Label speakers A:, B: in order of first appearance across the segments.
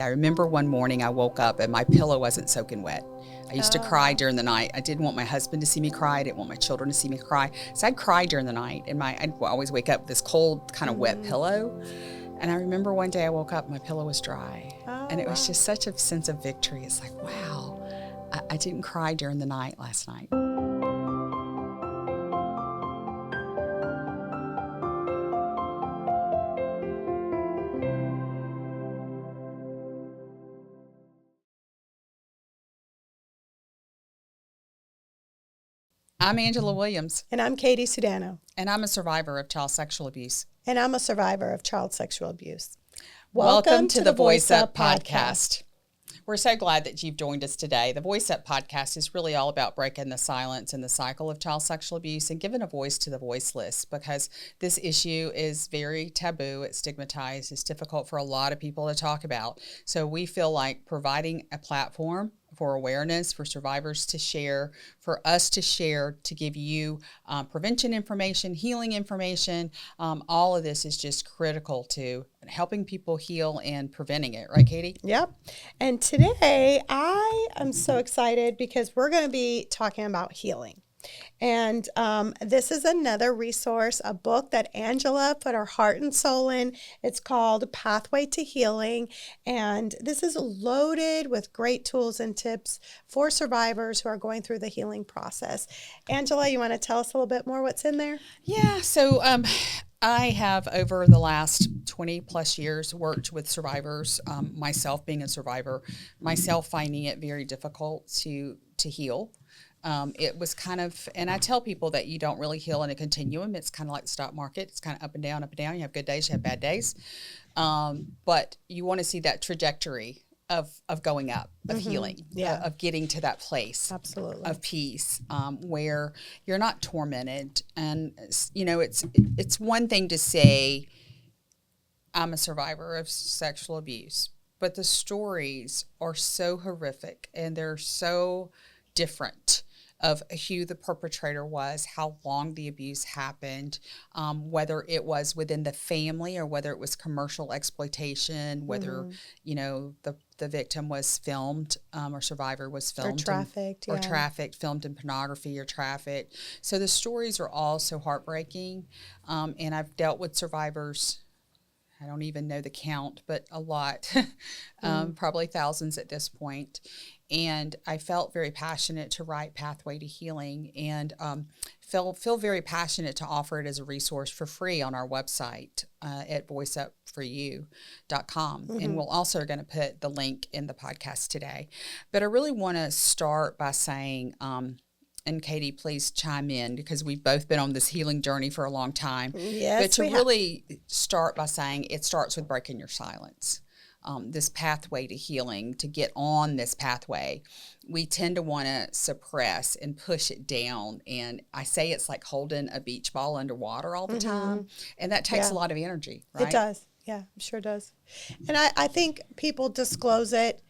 A: I remember one morning I woke up and my pillow wasn't soaking wet. I used to cry during the night. I didn't want my husband to see me cry. I didn't want my children to see me cry. So I'd cry during the night, and I'd always wake up with this cold, kind of wet pillow. And I remember one day I woke up, my pillow was dry. And it was just such a sense of victory. It's like, wow, I didn't cry during the night last night. I'm Angela Williams.
B: And I'm Katie Sudano.
A: And I'm a survivor of child sexual abuse.
B: And I'm a survivor of child sexual abuse.
A: Welcome to the Voice Up Podcast. We're so glad that you've joined us today. The Voice Up Podcast is really all about breaking the silence and the cycle of child sexual abuse and giving a voice to the voiceless, because this issue is very taboo, it's stigmatized, it's difficult for a lot of people to talk about. So we feel like providing a platform for awareness, for survivors to share, for us to share, to give you prevention information, healing information. All of this is just critical to helping people heal and preventing it. Right, Katie?
B: Yep. And today I am so excited because we're going to be talking about healing. And this is another resource, a book that Angela put her heart and soul in. It's called Pathway to Healing. And this is loaded with great tools and tips for survivors who are going through the healing process. Angela, you want to tell us a little bit more what's in there?
A: Yeah. So I have, over the last 20 plus years, worked with survivors, myself being a survivor, myself finding it very difficult to heal. It was kind of, and I tell people that you don't really heal in a continuum. It's kind of like the stock market. It's kind of up and down, up and down. You have good days, you have bad days. But you want to see that trajectory of going up, of healing, of getting to that place of peace, where you're not tormented. And, you know, it's one thing to say, I'm a survivor of sexual abuse, but the stories are so horrific and they're so different of who the perpetrator was, how long the abuse happened, whether it was within the family or whether it was commercial exploitation, whether, you know, the victim was filmed or survivor was filmed.
B: Or trafficked.
A: Filmed in pornography or trafficked. So the stories are all so heartbreaking. And I've dealt with survivors, I don't even know the count, but a lot, probably thousands at this point. And I felt very passionate to write Pathway to Healing, and feel very passionate to offer it as a resource for free on our website at voiceupforyou.com. And we'll also going to put the link in the podcast today. But I really want to start by saying, and Katie, please chime in, because we've both been on this healing journey for a long time.
B: Yes,
A: but to really start by saying it starts with breaking your silence. This pathway to healing, to get on this pathway, we tend to want to suppress and push it down. And I say it's like holding a beach ball underwater all the time. And that takes a lot of energy, right?
B: It does. Yeah, it sure does. And I think people disclose it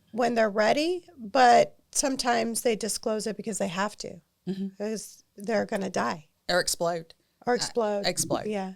B: when they're ready, but sometimes they disclose it because they have to, because they're going to die.
A: Or explode.
B: Explode.
A: Yeah.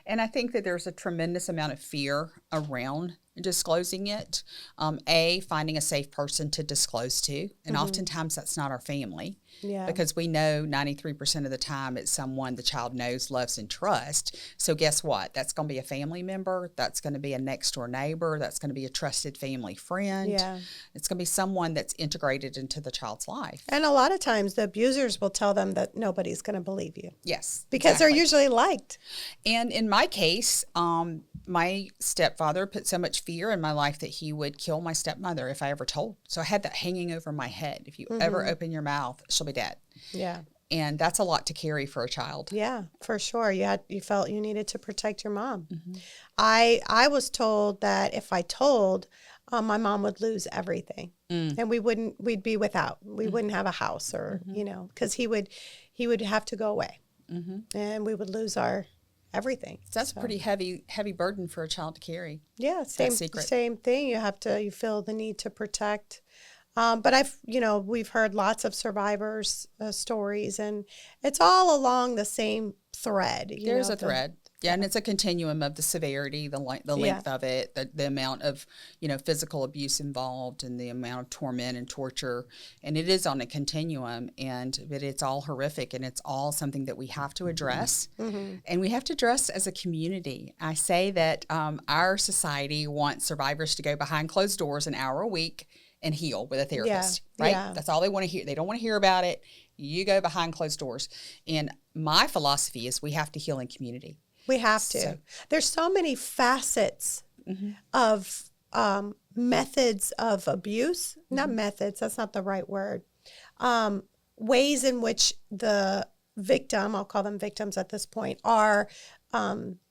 A: And I think that there's a tremendous amount of fear around disclosing it. Finding a safe person to disclose to. And oftentimes that's not our family.
B: Yeah.
A: Because we know 93% of the time it's someone the child knows, loves, and trusts. So guess what? That's going to be a family member. That's going to be a next door neighbor. That's going to be a trusted family friend.
B: Yeah.
A: It's going to be someone that's integrated into the child's life.
B: And a lot of times the abusers will tell them that nobody's going to believe you.
A: Yes.
B: Because they're usually liked.
A: And in my case, my stepfather put so much fear in my life that he would kill my stepmother if I ever told. So I had that hanging over my head. If you ever open your mouth, she'll be dead.
B: Yeah.
A: And that's a lot to carry for a child.
B: Yeah, for sure. You felt you needed to protect your mom. I was told that if I told, my mom would lose everything, and we'd be without. We wouldn't have a house, or because he would have to go away, and we would lose our everything.
A: So that's a pretty heavy burden for a child to carry.
B: Yeah, same thing. You feel the need to protect. But we've heard lots of survivors' stories, and it's all along the same thread.
A: There's a thread. Yeah, and it's a continuum of the severity, the length of it, the amount of, physical abuse involved, and the amount of torment and torture, and it is on a continuum, but it's all horrific, and it's all something that we have to address, and we have to address as a community. I say that our society wants survivors to go behind closed doors an hour a week and heal with a therapist, right?
B: Yeah.
A: That's all they want to hear. They don't want to hear about it. You go behind closed doors, and my philosophy is we have to heal in community.
B: We have to. There's so many facets of methods of abuse. Not methods, that's not the right word. Ways in which the victim, I'll call them victims at this point, are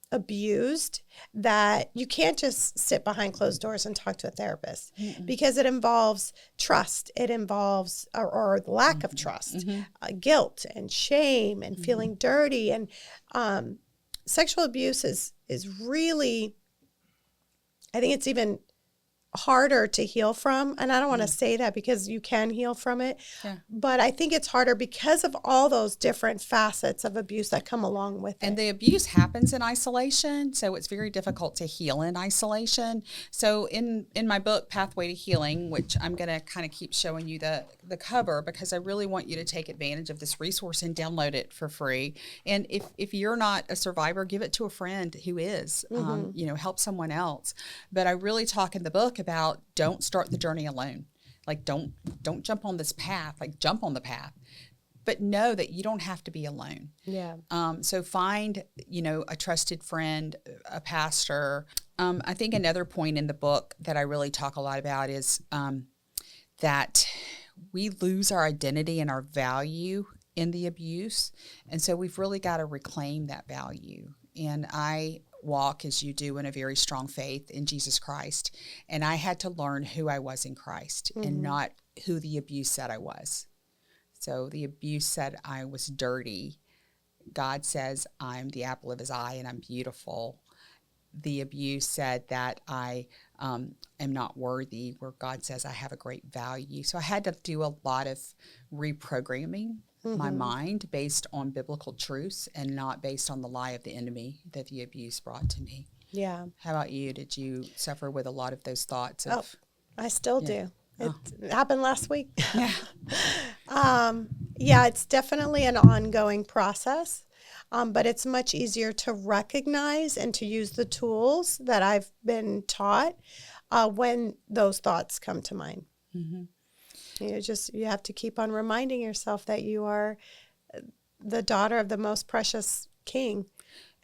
B: abused, that you can't just sit behind closed doors and talk to a therapist because it involves trust. It involves, or the lack of trust, guilt and shame and feeling dirty. And sexual abuse is really, I think it's even harder to heal from. And I don't want to say that because you can heal from it, but I think it's harder because of all those different facets of abuse that come along with it.
A: And the abuse happens in isolation, so it's very difficult to heal in isolation. So in my book, Pathway to Healing, which I'm going to kind of keep showing you the cover because I really want you to take advantage of this resource and download it for free. And if you're not a survivor, give it to a friend who is, help someone else. But I really talk in the book about don't start the journey alone. Like don't jump on this path, like jump on the path, but know that you don't have to be alone.
B: Yeah.
A: So find, a trusted friend, a pastor. I think another point in the book that I really talk a lot about is that we lose our identity and our value in the abuse. And so we've really got to reclaim that value. And I walk, as you do, in a very strong faith in Jesus Christ. And I had to learn who I was in Christ and not who the abuse said I was. So the abuse said I was dirty. God says I'm the apple of his eye and I'm beautiful. The abuse said that I am not worthy, where God says I have a great value. So I had to do a lot of reprogramming my mind based on biblical truths and not based on the lie of the enemy that the abuse brought to me.
B: Yeah.
A: How about you? Did you suffer with a lot of those thoughts?
B: I still do. It
A: Oh.
B: happened last week.
A: Yeah.
B: It's definitely an ongoing process, but it's much easier to recognize and to use the tools that I've been taught when those thoughts come to mind.
A: Mm-hmm.
B: You have to keep on reminding yourself that you are the daughter of the most precious King.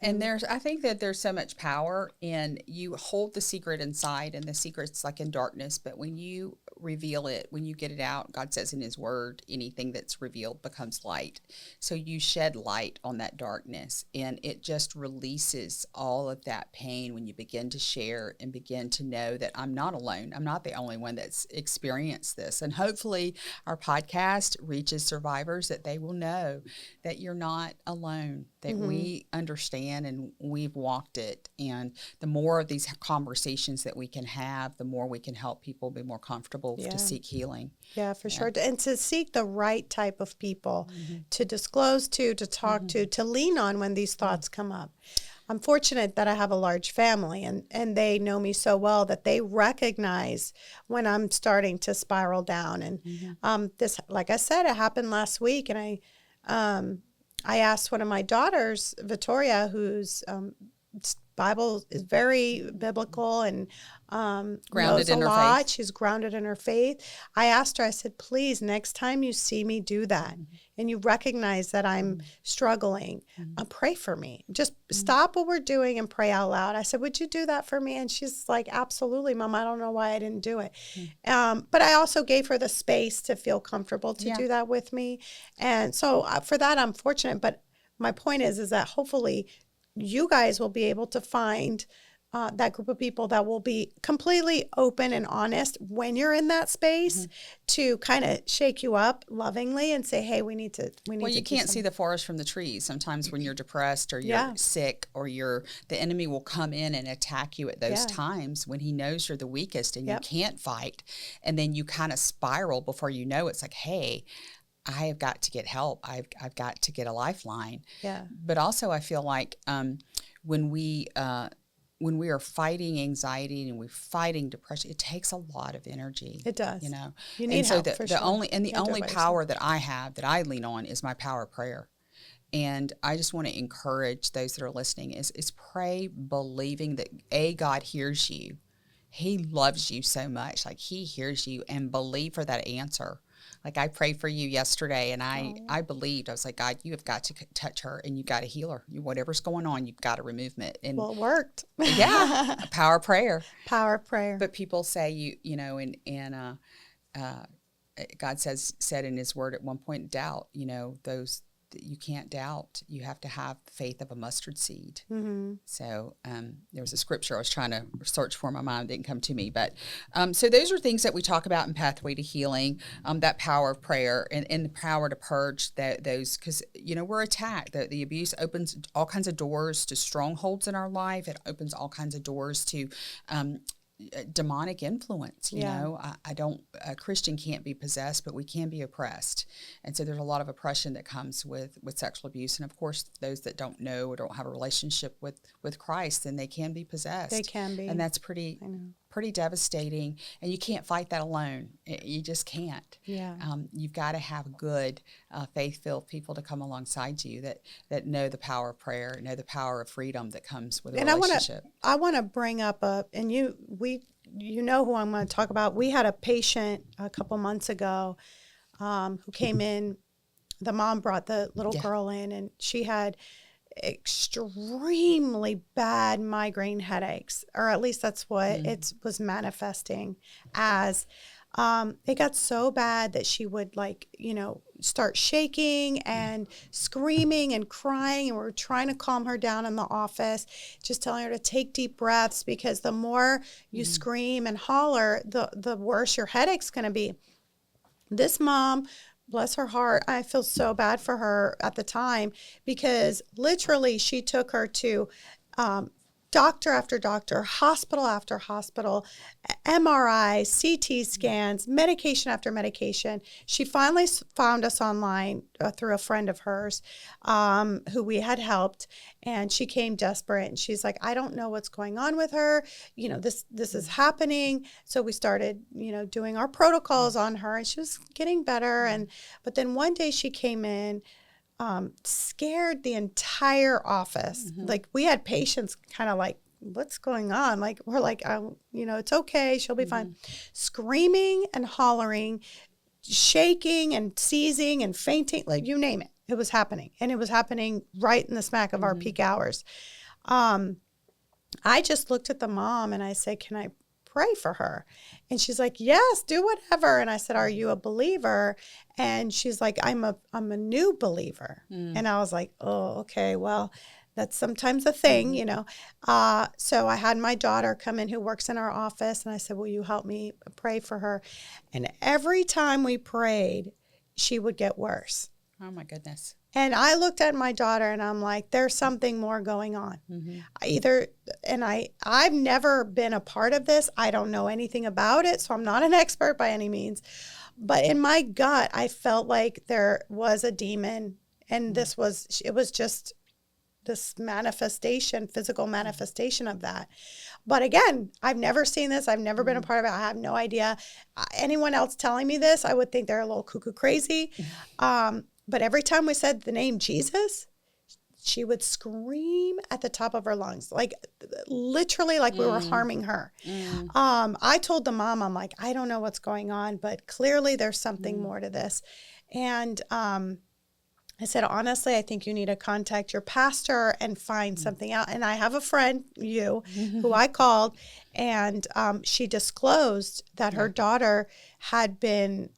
A: And I think that there's so much power in you hold the secret inside, and the secret's like in darkness. But when you reveal it, when you get it out, God says in his word, anything that's revealed becomes light. So you shed light on that darkness, and it just releases all of that pain when you begin to share and begin to know that I'm not alone. I'm not the only one that's experienced this. And hopefully our podcast reaches survivors that they will know that you're not alone, that we understand and we've walked it. And the more of these conversations that we can have, the more we can help people be more comfortable to seek healing.
B: Yeah, for sure. And to seek the right type of people to disclose to talk to lean on when these thoughts come up. I'm fortunate that I have a large family and they know me so well that they recognize when I'm starting to spiral down. And this, like I said, it happened last week. And I asked one of my daughters, Victoria, whose Bible is very biblical and
A: Grounded
B: knows a
A: in her
B: lot.
A: faith.
B: She's grounded in her faith. I asked her, I said, please, next time you see me do that and you recognize that I'm struggling, pray for me. Just stop what we're doing and pray out loud. I said, would you do that for me? And she's like, absolutely, Mom. I don't know why I didn't do it. But I also gave her the space to feel comfortable to do that with me. And so for that, I'm fortunate. But my point is that hopefully you guys will be able to find that group of people that will be completely open and honest when you're in that space to kind of shake you up lovingly and say, hey, we need to
A: Well, you can't see the forest from the trees. Sometimes when you're depressed or you're sick or the enemy will come in and attack you at those times when he knows you're the weakest and you can't fight. And then you kind of spiral before you know it's like, hey, I have got to get help. I've got to get a lifeline.
B: Yeah.
A: But also I feel like when we are fighting anxiety and we're fighting depression, it takes a lot of energy.
B: It does.
A: You know,
B: You need
A: and so
B: help
A: the
B: for
A: the
B: sure.
A: only
B: Can't do it by
A: power that I have that I lean on is my power of prayer. And I just want to encourage those that are listening is pray believing that God hears you. He loves you so much. Like he hears you, and believe for that answer. Like I prayed for you yesterday and I believed. I was like, God, you have got to touch her and you've got to heal her. Whatever's going on, you've got to remove it. And
B: Well, it worked.
A: yeah, power of prayer.
B: Power of prayer.
A: But people say God said in his word at one point, doubt, those you can't doubt. You have to have faith of a mustard seed.
B: Mm-hmm.
A: So there was a scripture I was trying to search for in my mind. It didn't come to me. But so those are things that we talk about in Pathway to Healing, that power of prayer and the power to purge those, because, we're attacked. The abuse opens all kinds of doors to strongholds in our life. It opens all kinds of doors to demonic influence. A Christian can't be possessed, but we can be oppressed. And so there's a lot of oppression that comes with sexual abuse. And of course, those that don't know or don't have a relationship with Christ, then they can be possessed.
B: They can be.
A: And that's pretty devastating. And you can't fight that alone. You just can't.
B: Yeah.
A: You've got to have good, faith-filled people to come alongside you that know the power of prayer, know the power of freedom that comes with a relationship.
B: I want to bring up you know who I'm going to talk about. We had a patient a couple months ago who came in. The mom brought the little girl in, and she had extremely bad migraine headaches, or at least that's what it was manifesting as. It got so bad that she would start shaking and screaming and crying, and we're trying to calm her down in the office, just telling her to take deep breaths, because the more you scream and holler, the worse your headache's going to be. This mom, bless her heart, I feel so bad for her at the time, because literally she took her to doctor after doctor, hospital after hospital, MRI, CT scans, medication after medication. She finally found us online through a friend of hers who we had helped, and she came desperate, and she's like, I don't know what's going on with her. This is happening. So we started, doing our protocols on her, and she was getting better. But then one day she came in, scared the entire office. Mm-hmm. Like, we had patients kind of like, what's going on? Like, we're like, it's okay. She'll be fine. Screaming and hollering, shaking and seizing and fainting, like you name it. It was happening. And it was happening right in the smack of our peak hours. I just looked at the mom and I said, can I pray for her? And she's like, yes, do whatever. And I said, are you a believer? And she's like, I'm a new believer. And I was like, oh, okay, well, that's sometimes a thing, So I had my daughter come in who works in our office, and I said, will you help me pray for her? And every time we prayed, she would get worse.
A: Oh my goodness.
B: And I looked at my daughter and I'm like, there's something more going on. I've never been a part of this. I don't know anything about it, so I'm not an expert by any means. But in my gut, I felt like there was a demon, and it was just this manifestation, physical manifestation of that. But again, I've never seen this. I've never been a part of it. I have no idea. Anyone else telling me this, I would think they're a little cuckoo crazy. But every time we said the name Jesus, she would scream at the top of her lungs, like literally like we were harming her. I told the mom, I'm like, I don't know what's going on, but clearly there's something more to this. And I said, honestly, I think you need to contact your pastor and find something out. And I have a friend, who I called, and she disclosed that her daughter had been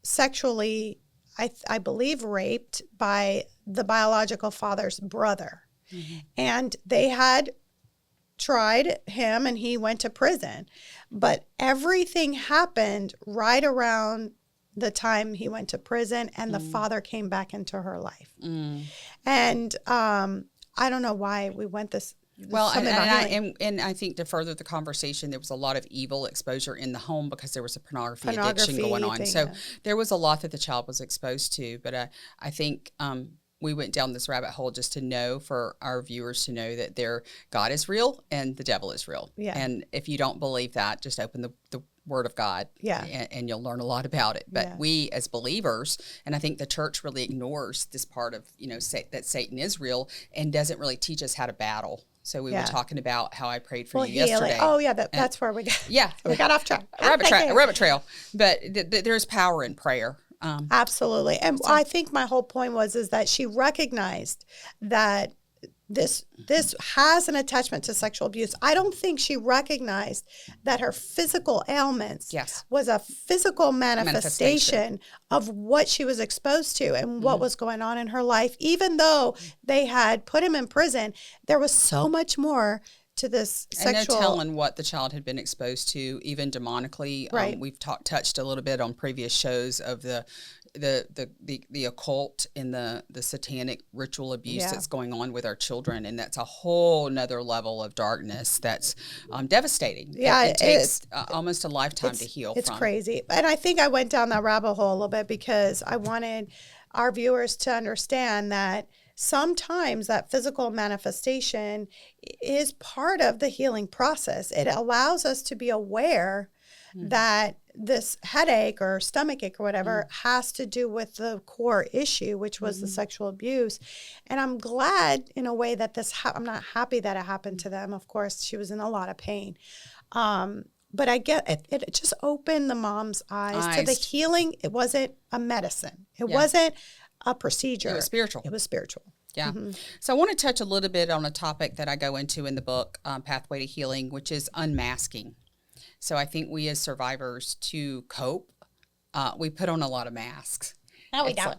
B: sexually, I believe, raped by the biological father's brother. And they had tried him, and he went to prison. But everything happened right around the time he went to prison, and the father came back into her life. And I don't know why we went this.
A: Well, and I think to further the conversation, there was a lot of evil exposure in the home because there was a pornography addiction going on. So there was a lot that the child was exposed to. But I think we went down this rabbit hole just to know, for our viewers to know, that God is real and the devil is real.
B: Yeah.
A: And if you don't believe that, just open the Word of God,
B: Yeah.
A: and you'll learn a lot about it. But
B: Yeah.
A: we as believers, and I think the church really ignores this part of, that Satan is real and doesn't really teach us how to battle. So we were talking about how I prayed for you yesterday.
B: Oh yeah, that's where we got.
A: Yeah,
B: we got off track.
A: a rabbit trail. But there's power in prayer.
B: Absolutely. And I think my whole point is that she recognized that this has an attachment to sexual abuse. I don't think she recognized that her physical ailments was a physical manifestation of what she was exposed to and what was going on in her life. Even though they had put him in prison, there was so much more to this sexual.
A: And no telling what the child had been exposed to, even demonically.
B: Right.
A: We've touched a little bit on previous shows of the occult and the satanic ritual abuse that's going on with our children, and that's a whole nother level of darkness that's devastating.
B: Yeah,
A: it takes almost a lifetime to heal.
B: It's crazy, and I think I went down that rabbit hole a little bit because I wanted our viewers to understand that sometimes that physical manifestation is part of the healing process. It allows us to be aware that this headache or stomachache or whatever has to do with the core issue, which was the sexual abuse. And I'm glad in a way that I'm not happy that it happened to them. Of course, she was in a lot of pain. But I get it. It just opened the mom's eyes to the healing. It wasn't a medicine. It wasn't a procedure.
A: It was spiritual.
B: It was spiritual.
A: Yeah. So I want to touch a little bit on a topic that I go into in the book, Pathway to Healing, which is unmasking. So I think we as survivors, to cope, we put on a lot of masks.
B: No, we don't.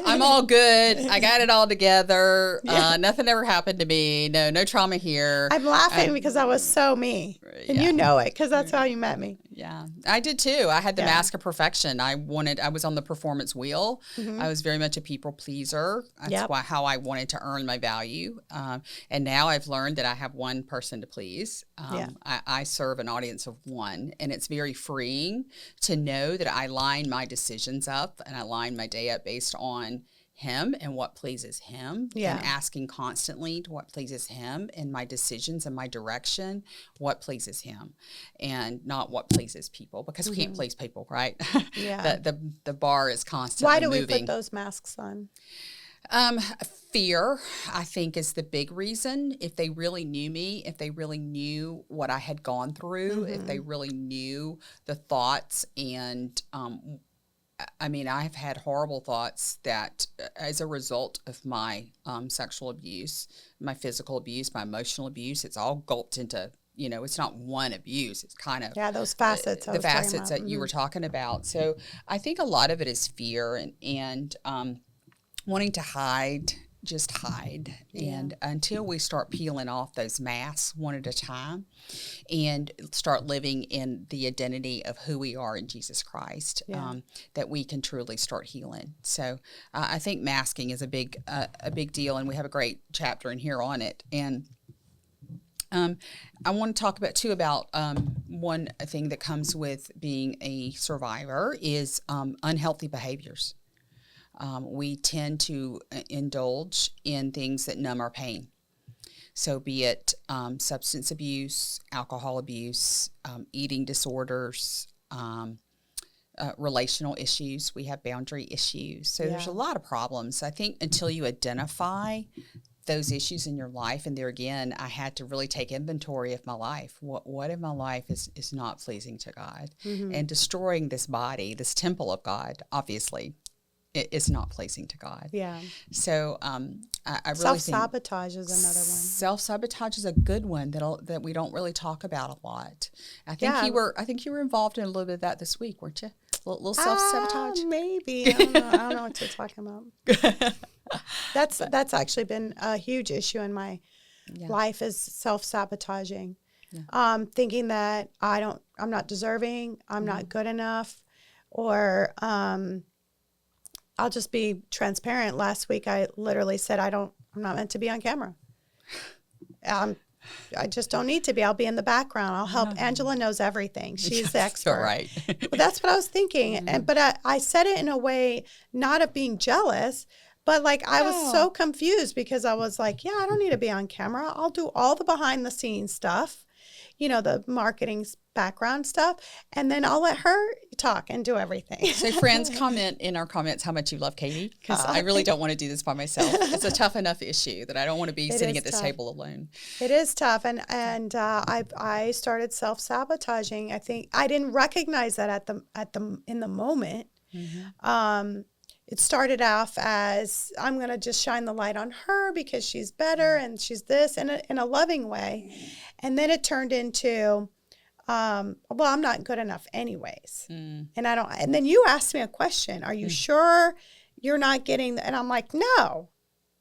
A: I'm all good. I got it all together. Nothing ever happened to me. No trauma here.
B: I'm laughing because I was so me. And you know it because that's how you met me.
A: Yeah, I did too. I had the mask of perfection. I was on the performance wheel. I was very much a people pleaser. That's how I wanted to earn my value. And now I've learned that I have one person to please. I serve an audience of one, and it's very freeing to know that I line my decisions up and I line my day up based on him and what pleases him, and asking constantly to what pleases him in my decisions and my direction, what pleases him and not what pleases people, because we can't please people, right?
B: Yeah.
A: the bar is constantly moving.
B: Why do we put those masks on?
A: Fear, I think, is the big reason. If they really knew me, if they really knew what I had gone through, if they really knew the thoughts and, I've had horrible thoughts that as a result of my sexual abuse, my physical abuse, my emotional abuse, it's all gulped into, it's not one abuse. It's kind of
B: those facets.
A: The facets that you were talking about. So I think a lot of it is fear and wanting to hide. Just hide. And until we start peeling off those masks one at a time and start living in the identity of who we are in Jesus Christ, that we can truly start healing. So I think masking is a big deal, and we have a great chapter in here on it. And I want to talk about one thing that comes with being a survivor is unhealthy behaviors. We tend to indulge in things that numb our pain. So be it substance abuse, alcohol abuse, eating disorders, relational issues. We have boundary issues. So there's a lot of problems. I think until you identify those issues in your life, and there again, I had to really take inventory of my life. What in my life is not pleasing to God? And destroying this body, this temple of God, obviously, it is not pleasing to God. Yeah. So I really
B: self-sabotage is another one.
A: Self-sabotage is a good one that we don't really talk about a lot. I think you were involved in a little bit of that this week, weren't you? A little self-sabotage.
B: Maybe. I don't know what you're talking about. That's actually been a huge issue in my life, is self-sabotaging. Thinking that I'm not deserving, I'm not good enough, or I'll just be transparent. Last week, I literally said, I'm not meant to be on camera. I just don't need to be. I'll be in the background. I'll help. Angela knows everything. She's the expert.
A: Right.
B: But that's what I was thinking. But I said it in a way, not of being jealous, But like I was
A: Oh.
B: so confused because I was like, yeah, I don't need to be on camera. I'll do all the behind the scenes stuff, the marketing background stuff, and then I'll let her talk and do everything.
A: So friends, comment in our comments how much you love Katie, because I really don't want to do this by myself. It's a tough enough issue that I don't want to be sitting
B: is
A: at this
B: tough.
A: table alone.
B: It is tough, and I started self-sabotaging. I think I didn't recognize that in the moment. It started off as I'm going to just shine the light on her because she's better and she's this in a loving way. And then it turned into, well, I'm not good enough anyways. And and then you asked me a question. Are you sure you're not getting, and I'm like, no.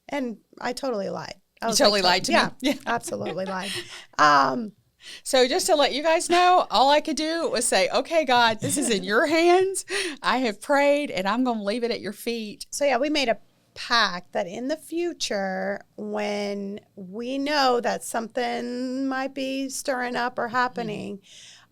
B: And I totally lied. I was
A: totally lied to me?
B: Yeah, absolutely lied.
A: So just to let you guys know, all I could do was say, okay, God, this is in your hands. I have prayed and I'm going to leave it at your feet.
B: So yeah, we made a pact that in the future, when we know that something might be stirring up or happening,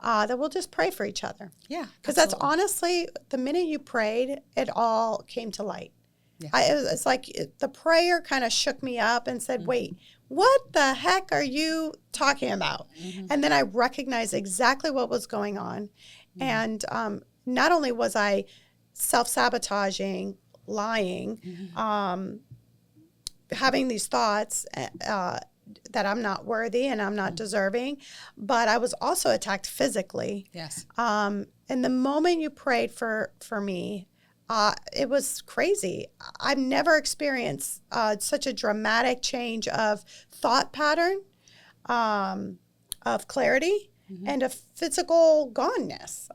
B: that we'll just pray for each other.
A: Yeah.
B: Because that's honestly, the minute you prayed, it all came to light.
A: Yeah.
B: It's like the prayer kind of shook me up and said, wait, what the heck are you talking about? And then I recognized exactly what was going on. And not only was I self-sabotaging, lying, having these thoughts that I'm not worthy and I'm not deserving, but I was also attacked physically.
A: Yes.
B: And the moment you prayed for me, it was crazy. I've never experienced such a dramatic change of thought pattern, of clarity, and a physical goneness.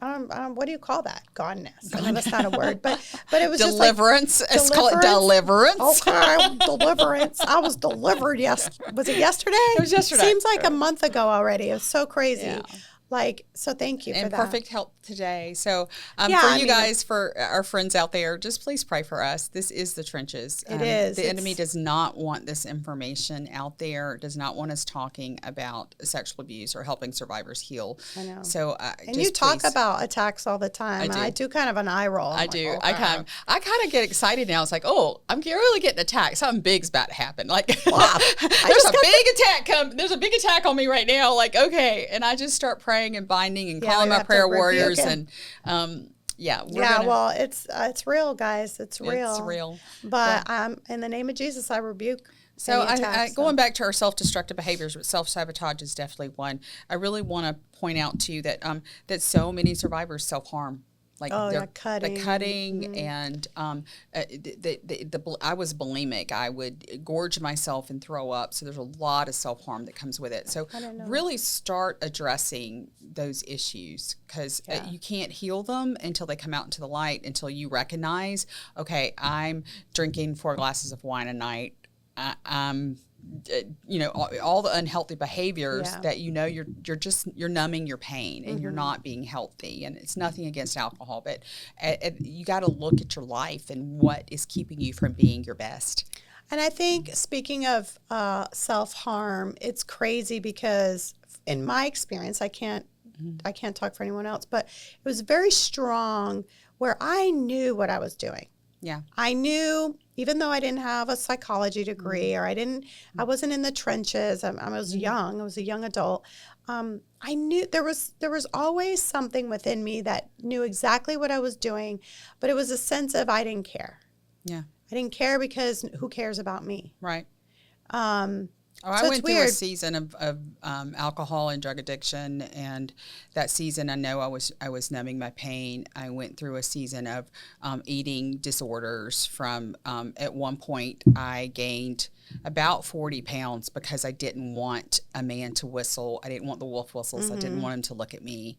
B: What do you call that? Goneness. I know that's not a word, but it was
A: deliverance.
B: Just like
A: Let's call it deliverance.
B: Okay, deliverance. I was delivered. Was it yesterday? It
A: was yesterday.
B: Seems like a month ago already. It was so crazy.
A: Yeah.
B: So thank you for
A: and
B: that.
A: perfect health today. So
B: Yeah,
A: for
B: I
A: you
B: mean,
A: guys, for our friends out there, just please pray for us. This is the trenches.
B: It is.
A: The enemy does not want this information out there, does not want us talking about sexual abuse or helping survivors heal.
B: I know.
A: So
B: And
A: just
B: you talk
A: please.
B: about attacks all the time.
A: I do.
B: I do kind of an eye roll.
A: I
B: I'm
A: do.
B: like, oh,
A: I kind of get excited now. It's like, oh, I'm really getting attacked. Something big's about to happen. Like, there's There's a big attack on me right now. Like, okay, and I just start praying and binding and calling my prayer warriors and well,
B: it's real, guys. It's real.
A: It's real.
B: But in the name of Jesus, I rebuke.
A: So
B: any attacks,
A: going back to our self-destructive behaviors, but self-sabotage is definitely one. I really want to point out too that that so many survivors self-harm. Like
B: the cutting,
A: and I was bulimic. I would gorge myself and throw up. So there's a lot of self-harm that comes with it. So really start addressing those issues, because you can't heal them until they come out into the light, until you recognize, okay, I'm drinking 4 glasses of wine a night. I'm all the unhealthy behaviors that you're numbing your pain and you're not being healthy. And it's nothing against alcohol, but you got to look at your life and what is keeping you from being your best.
B: And I think, speaking of self-harm, it's crazy because in my experience, I can't talk for anyone else, but it was very strong where I knew what I was doing.
A: Yeah.
B: I knew, even though I didn't have a psychology degree or I wasn't in the trenches. I was young. I was a young adult. I knew there was always something within me that knew exactly what I was doing, but it was a sense of I didn't care.
A: Yeah.
B: I didn't care because who cares about me?
A: Right.
B: I
A: went through a season of alcohol and drug addiction, and that season I know I was numbing my pain. I went through a season of eating disorders. From at one point I gained about 40 pounds because I didn't want a man to whistle. I didn't want the wolf whistles. I didn't want him to look at me.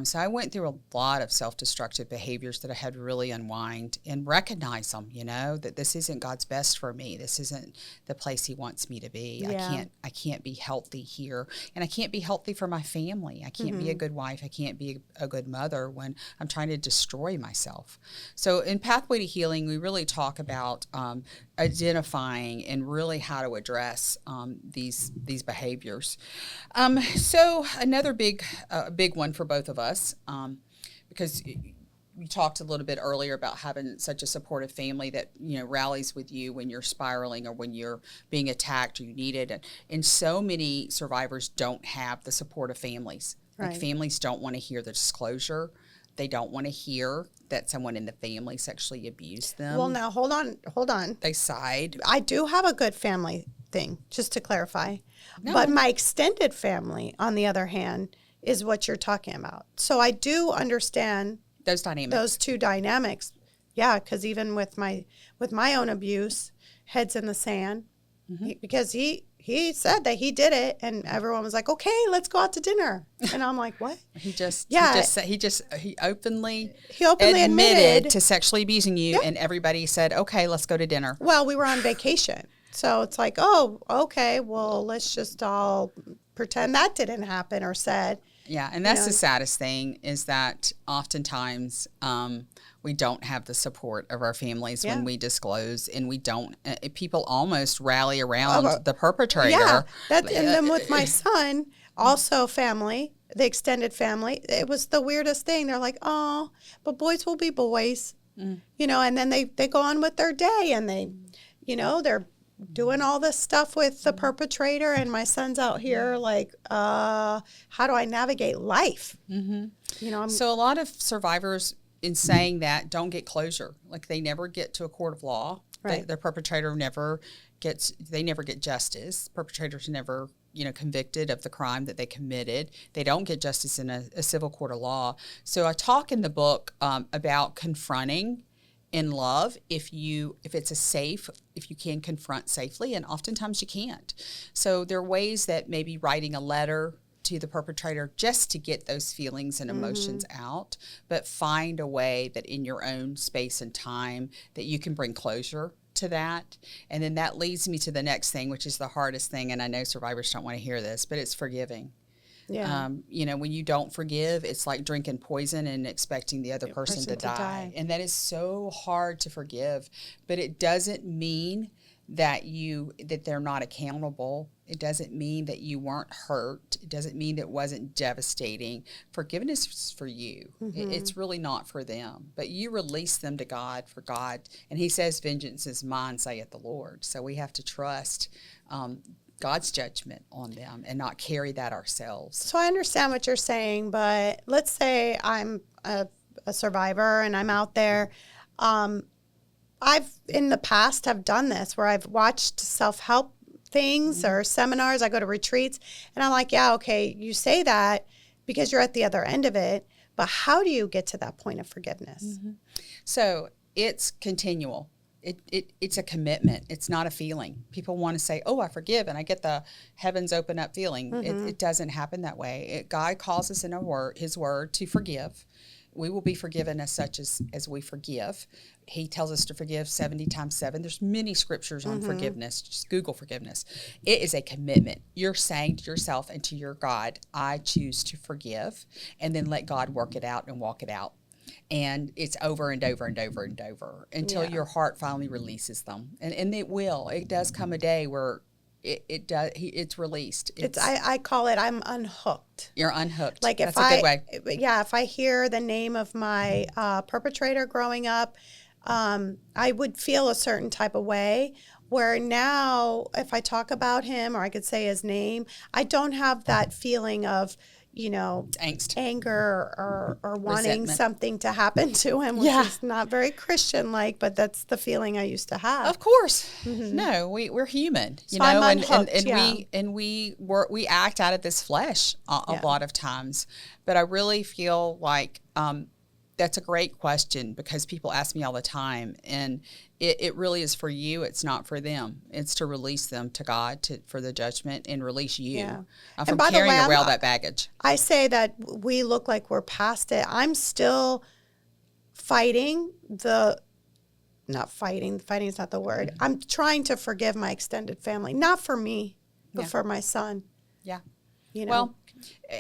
A: So I went through a lot of self-destructive behaviors that I had to really unwind and recognize them, that this isn't God's best for me. This isn't the place he wants me to be.
B: Yeah.
A: I can't be healthy here, and I can't be healthy for my family. I can't be a good wife. I can't be a good mother when I'm trying to destroy myself. So in Pathway to Healing, we really talk about identifying and really how to address these behaviors. So another big one for both of us, because we talked a little bit earlier about having such a supportive family that, rallies with you when you're spiraling or when you're being attacked or you need it. And so many survivors don't have the support of families. Like
B: Right.
A: families don't want to hear the disclosure. They don't want to hear that someone in the family sexually abused them.
B: Well, now hold on.
A: They side.
B: I do have a good family thing, just to clarify.
A: No.
B: But my extended family, on the other hand, is what you're talking about. So I do understand
A: Those dynamics.
B: those two dynamics. Yeah, because even with my own abuse, heads in the sand, because he said that he did it, and everyone was like, "Okay, let's go out to dinner," and I'm like, "What?"
A: He
B: Yeah.
A: he openly
B: He openly admitted.
A: to sexually abusing you, and everybody said, "Okay, let's go to dinner."
B: Well, we were on vacation, so it's like, "Oh, okay, well, let's just all pretend that didn't happen or said."
A: Yeah, and that's
B: know.
A: the saddest thing is that oftentimes we don't have the support of our families
B: Yeah.
A: when we disclose, and we don't. People almost rally around the perpetrator.
B: Yeah, and then with my son, also family, the extended family, it was the weirdest thing. They're like, "Oh, but boys will be boys," and then they go on with their day, and they're doing all this stuff with the perpetrator, and my son's out here like, how do I navigate life?
A: So a lot of survivors, in saying that, don't get closure. Like they never get to a court of law.
B: Right.
A: The perpetrator never gets justice. Perpetrators never, convicted of the crime that they committed. They don't get justice in a civil court of law. So I talk in the book about confronting in love if you can confront safely, and oftentimes you can't. So there are ways that maybe writing a letter to the perpetrator just to get those feelings and emotions out, but find a way that in your own space and time that you can bring closure to that. And then that leads me to the next thing, which is the hardest thing, and I know survivors don't want to hear this, but it's forgiving.
B: Yeah.
A: When you don't forgive, it's like drinking poison and expecting the other person to die. And that is so hard to forgive, but it doesn't mean that they're not accountable. It doesn't mean that you weren't hurt. It doesn't mean that it wasn't devastating. Forgiveness is for you. It's really not for them. But you release them to God, for God. And he says, vengeance is mine, saith the Lord. So we have to trust God's judgment on them and not carry that ourselves.
B: So I understand what you're saying, but let's say I'm a survivor and I'm out there. I've in the past have done this where I've watched self-help things or seminars. I go to retreats and I'm like, yeah, okay, you say that because you're at the other end of it, but how do you get to that point of forgiveness?
A: So it's continual. It's a commitment. It's not a feeling. People want to say, oh, I forgive, and I get the heavens open up feeling. It doesn't happen that way. God calls us in his word to forgive. We will be forgiven as such as we forgive. He tells us to forgive 70 times 7. There's many scriptures on forgiveness. Just Google forgiveness. It is a commitment. You're saying to yourself and to your God, I choose to forgive, and then let God work it out and walk it out. And it's over and over and over and over until your heart finally releases them. And it will. It does come a day where it's released.
B: I call it I'm unhooked.
A: You're unhooked.
B: Like
A: That's a good way.
B: If I hear the name of my perpetrator growing up, I would feel a certain type of way. Where now, if I talk about him or I could say his name, I don't have that feeling of
A: angst,
B: anger, or wanting
A: resentment.
B: Something to happen to him, which is not very Christian-like, but that's the feeling I used to have.
A: Of course, no, we're human,
B: I'm unhooked,
A: we act out of this flesh a lot of times. But I really feel like that's a great question because people ask me all the time, and it really is for you. It's not for them. It's to release them to God for the judgment and release you from carrying around all that baggage.
B: I say that we look like we're past it. I'm still fighting fighting is not the word. I'm trying to forgive my extended family, not for me, but for my son.
A: Yeah.
B: Well,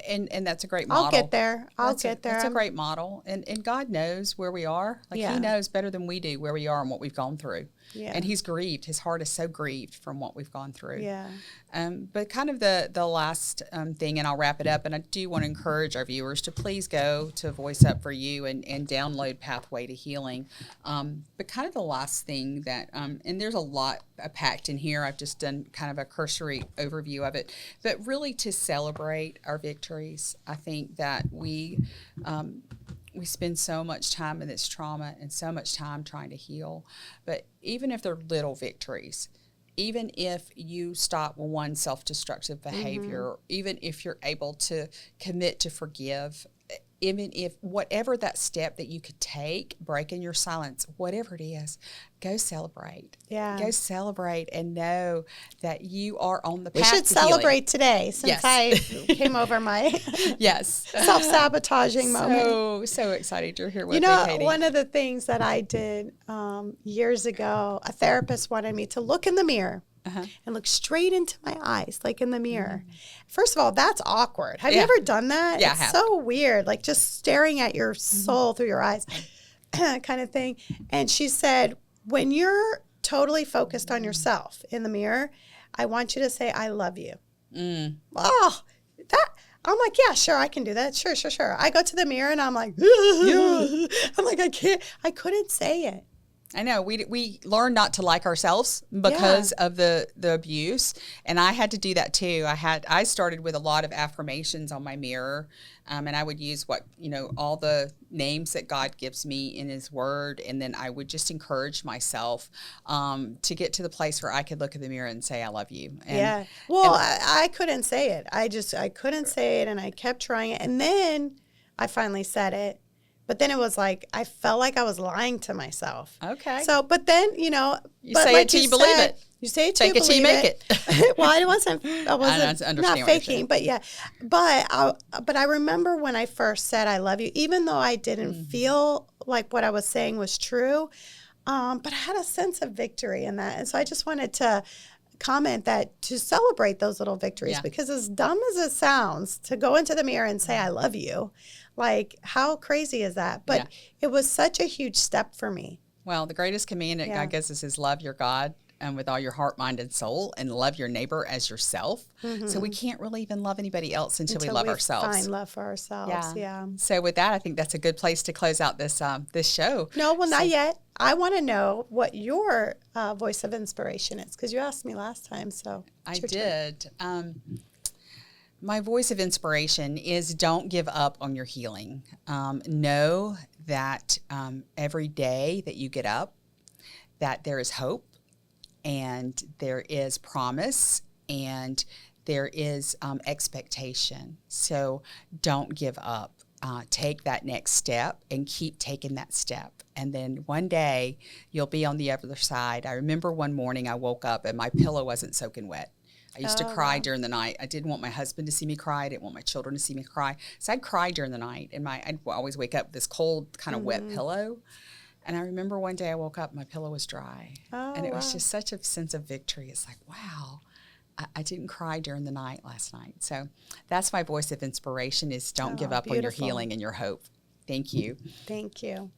A: And that's a great model.
B: I'll get there.
A: That's a
B: I'm-
A: great model. And God knows where we are. Like
B: Yeah.
A: he knows better than we do where we are and what we've gone through.
B: Yeah.
A: And he's grieved. His heart is so grieved from what we've gone through.
B: Yeah.
A: But kind of the last thing, and I'll wrap it up, and I do want to encourage our viewers to please go to Voice Up for You and download Pathway to Healing. But kind of the last thing that, and there's a lot packed in here. I've just done kind of a cursory overview of it. But really to celebrate our victories. I think that we spend so much time in this trauma and so much time trying to heal. But even if they're little victories, even if you stop one self-destructive behavior, even if you're able to commit to forgive, even if whatever that step that you could take, breaking your silence, whatever it is, go celebrate.
B: Yeah.
A: Go celebrate and know that you are on the
B: We
A: path
B: should
A: to healing.
B: celebrate today since
A: Yes.
B: I came over my
A: Yes.
B: self-sabotaging moment.
A: So excited you're here with
B: You
A: me,
B: know,
A: Katie.
B: one of the things that I did years ago, a therapist wanted me to look in the mirror and look straight into my eyes, like in the mirror. First of all, that's awkward. Have you
A: Yeah.
B: ever done that?
A: Yeah, I
B: It's
A: have.
B: so weird, like just staring at your soul through your eyes kind of thing. And she said, when you're totally focused on yourself in the mirror, I want you to say, I love you. Oh, that. I'm like, yeah, sure, I can do that. Sure. I go to the mirror and I'm like, I'm like, I couldn't say it.
A: I know we learn not to like ourselves because of the abuse, and I had to do that too. I started with a lot of affirmations on my mirror, and I would use all the names that God gives me in His Word, and then I would just encourage myself to get to the place where I could look in the mirror and say I love you. And,
B: Well, I couldn't say it. I couldn't say it, and I kept trying it, and then I finally said it. But then it was like, I felt like I was lying to myself.
A: Okay.
B: So, but then,
A: You
B: but
A: say
B: like
A: it till
B: you
A: you believe
B: said,
A: it.
B: You say it till
A: Fake
B: you
A: it till you
B: believe
A: make
B: it. Well, I wasn't
A: understand
B: not
A: what you're
B: faking,
A: saying.
B: but yeah. But I remember when I first said I love you, even though I didn't feel like what I was saying was true, but I had a sense of victory in that. And so I just wanted to comment that to celebrate those little victories,
A: Yeah.
B: because as dumb as it sounds to go into the mirror and say I love you, like how crazy is that? But it was such a huge step for me.
A: Well, the greatest commandment
B: Yeah.
A: God gives us is love your God and with all your heart, mind, and soul, and love your neighbor as yourself. So we can't really even love anybody else until we love ourselves.
B: Find love for ourselves. Yeah.
A: So with that, I think that's a good place to close out this this show.
B: No, well, not yet. I want to know what your voice of inspiration is, because you asked me last time. So
A: I
B: it's your turn.
A: did. My voice of inspiration is don't give up on your healing. Know that every day that you get up, that there is hope and there is promise and there is expectation. So don't give up. Take that next step and keep taking that step. And then one day you'll be on the other side. I remember one morning I woke up and my pillow wasn't soaking wet. I used to cry during the night. I didn't want my husband to see me cry. I didn't want my children to see me cry. So I'd cry during the night, and I'd always wake up with this cold, kind of wet pillow. And I remember one day I woke up and my pillow was dry. And it was just such a sense of victory. It's like, wow, I didn't cry during the night last night. So that's my voice of inspiration is don't give up on your
B: beautiful.
A: healing and your hope. Thank you.
B: Thank you.